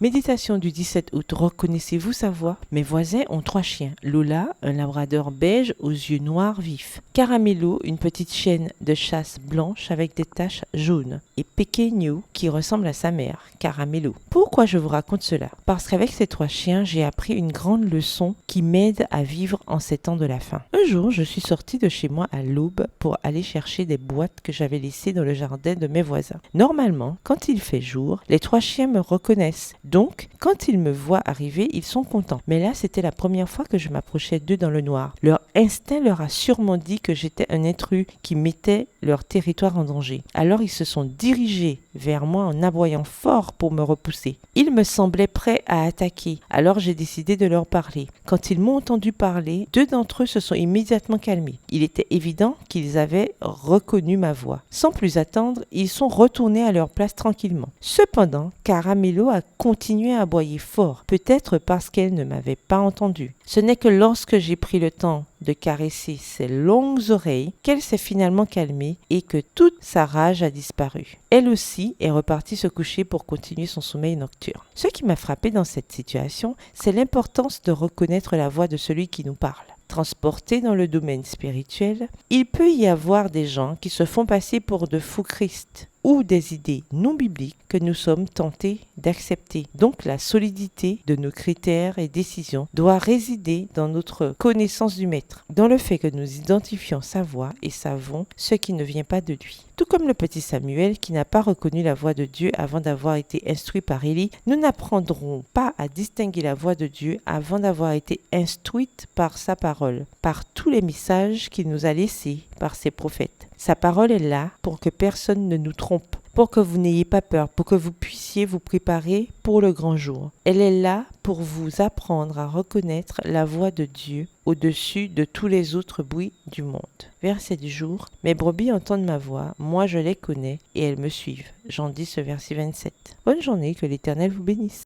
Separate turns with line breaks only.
Méditation du 17 août. Reconnaissez-vous sa voix? Mes voisins ont 3 chiens. Lola, un labrador beige aux yeux noirs vifs. Caramello, une petite chienne de chasse blanche avec des taches jaunes. Et Pequeño, qui ressemble à sa mère, Caramello. Pourquoi je vous raconte cela? Parce qu'avec ces 3 chiens, j'ai appris une grande leçon qui m'aide à vivre en ces temps de la faim. Un jour, je suis sortie de chez moi à l'aube pour aller chercher des boîtes que j'avais laissées dans le jardin de mes voisins. Normalement, quand il fait jour, les 3 chiens me reconnaissent. Donc, quand ils me voient arriver, ils sont contents. Mais là, c'était la première fois que je m'approchais d'eux dans le noir. Leur instinct leur a sûrement dit que j'étais un intrus qui mettait leur territoire en danger. Alors, ils se sont dirigés vers moi en aboyant fort pour me repousser. Ils me semblaient prêts à attaquer. Alors, j'ai décidé de leur parler. Quand ils m'ont entendu parler, 2 d'entre eux se sont immédiatement calmés. Il était évident qu'ils avaient reconnu ma voix. Sans plus attendre, ils sont retournés à leur place tranquillement. Cependant, Caramello a continué à aboyer fort, peut-être parce qu'elle ne m'avait pas entendu. Ce n'est que lorsque j'ai pris le temps de caresser ses longues oreilles qu'elle s'est finalement calmée et que toute sa rage a disparu. Elle aussi est repartie se coucher pour continuer son sommeil nocturne. Ce qui m'a frappé dans cette situation, c'est l'importance de reconnaître la voix de celui qui nous parle. Transporté dans le domaine spirituel, il peut y avoir des gens qui se font passer pour de faux Christ ou des idées non bibliques que nous sommes tentés d'accepter. Donc la solidité de nos critères et décisions doit résider dans notre connaissance du Maître, dans le fait que nous identifions sa voix et savons ce qui ne vient pas de lui. Tout comme le petit Samuel qui n'a pas reconnu la voix de Dieu avant d'avoir été instruit par Élie, nous n'apprendrons pas à distinguer la voix de Dieu avant d'avoir été instruites par sa parole, par tous les messages qu'il nous a laissés par ses prophètes. Sa parole est là pour que personne ne nous trompe, pour que vous n'ayez pas peur, pour que vous puissiez vous préparer pour le grand jour. Elle est là pour vous apprendre à reconnaître la voix de Dieu au-dessus de tous les autres bruits du monde. Verset du jour. Mes brebis entendent ma voix, moi je les connais et elles me suivent. Jean 10, verset 27. Bonne journée, que l'Éternel vous bénisse.